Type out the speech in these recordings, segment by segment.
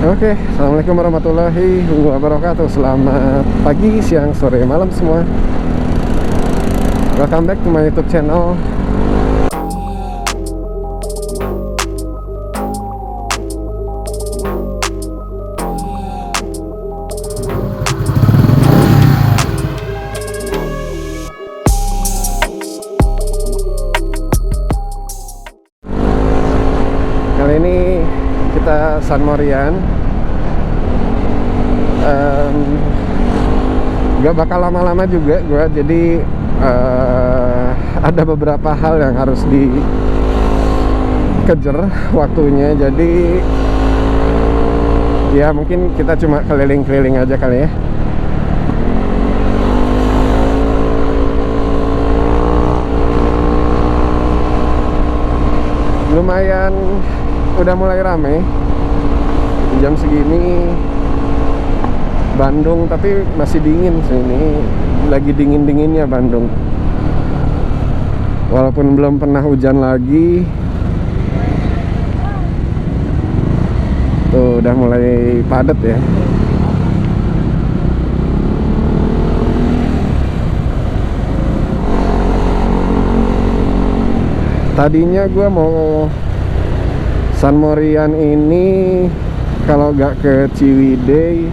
Oke, assalamualaikum warahmatullahi wabarakatuh. Selamat pagi, siang, sore, malam semua. Welcome back to my YouTube channel. Kali ini kita San Morian. Gak bakal lama-lama juga gue, jadi ada beberapa hal yang harus dikejar waktunya. Jadi ya mungkin kita cuma keliling-keliling aja kali ya. Lumayan udah mulai rame jam segini Bandung, tapi masih dingin sih. Ini lagi dingin-dinginnya Bandung, walaupun belum pernah hujan lagi. Tuh udah mulai padat ya. Tadinya gue mau San Morian ini kalau gak ke Ciwidey,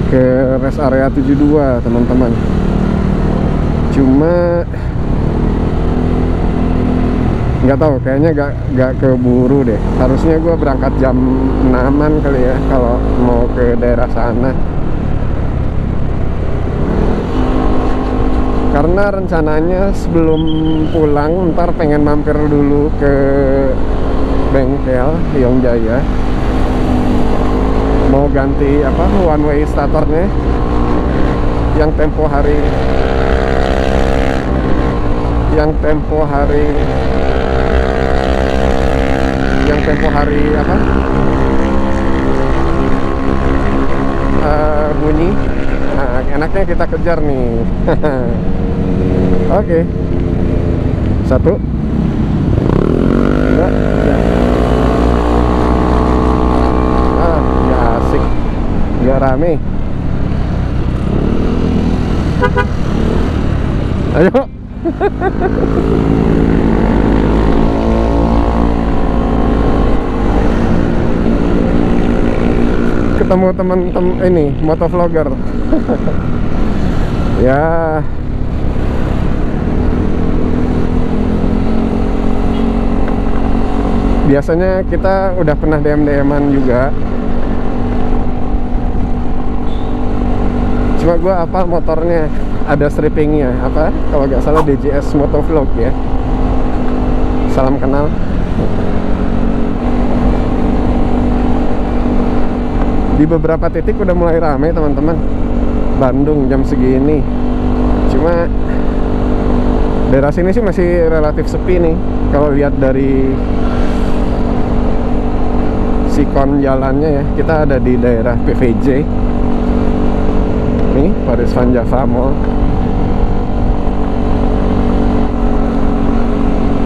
ke rest area 72 teman-teman. Cuma nggak tahu, kayaknya gak keburu deh. Harusnya gue berangkat jam 6-an kali ya kalau mau ke daerah sana. Karena rencananya sebelum pulang ntar pengen mampir dulu ke bengkel Yongjaya, mau ganti one way starternya yang tempo hari bunyi. Nah, enaknya kita kejar nih. Oke. 1 2 3. Ya asik, gak rame. Ayo. Ketemu teman-teman ini motovlogger. Ya, biasanya kita udah pernah DM-an juga. Cuma gue apa motornya ada strippingnya, kalau nggak salah DJS Motovlog ya. Salam kenal. Di beberapa titik udah mulai ramai teman-teman Bandung jam segini. Cuma daerah sini sih masih relatif sepi nih kalau lihat dari sikon jalannya ya. Kita ada di daerah PVJ nih, Paris Van Java Mall.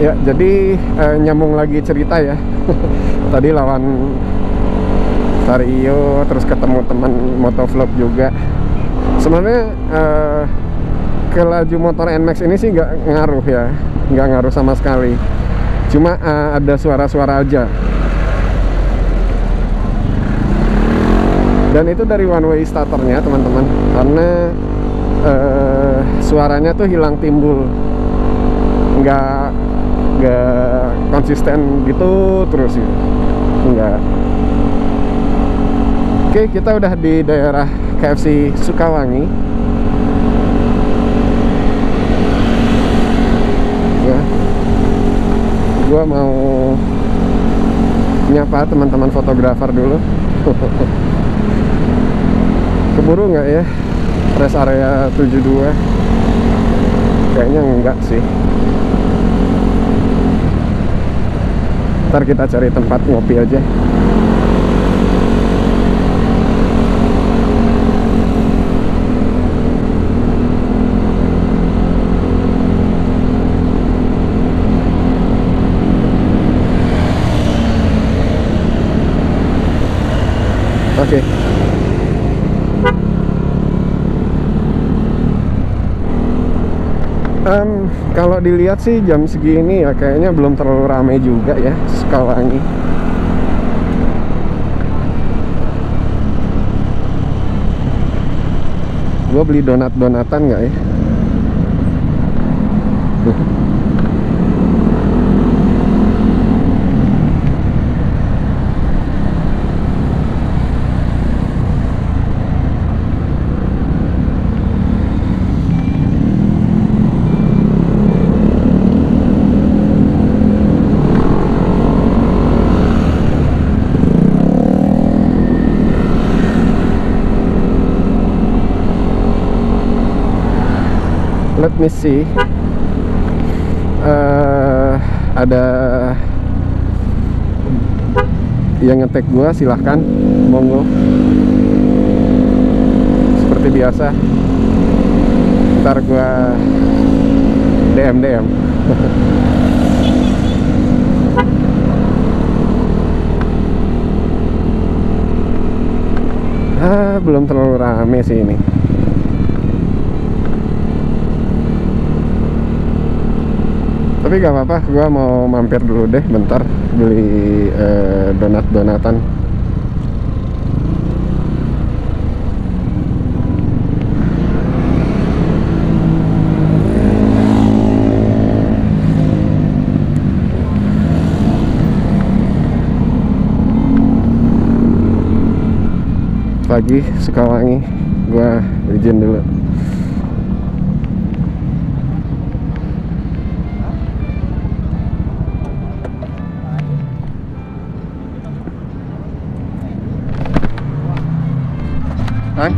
Ya, jadi nyambung lagi cerita ya. Tadi lawan Vario, terus ketemu teman motovlog juga. Sebenarnya ke laju motor NMAX ini sih nggak ngaruh ya, nggak ngaruh sama sekali. Cuma ada suara-suara aja. Dan itu dari one way starternya teman-teman, karena suaranya tuh hilang timbul, nggak konsisten gitu terus ya, nggak. Oke, kita udah di daerah KFC Sukawangi ya. Gua mau nyapa teman-teman fotografer dulu. Keburu nggak ya rest area 72? Kayaknya enggak sih. Ntar kita cari tempat ngopi aja. Oke. Kalau dilihat sih jam segini ya kayaknya belum terlalu ramai juga ya Sukawangi. Gue beli donat-donatan nggak ya? Let me see. Ada yang ngetek gua, silahkan, monggo. Seperti biasa, ntar gua DM. Belum terlalu rame sih ini. Tapi gak apa-apa, gue mau mampir dulu deh bentar beli donat-donatan. Pagi Sukawangi, gue izin dulu. Hai.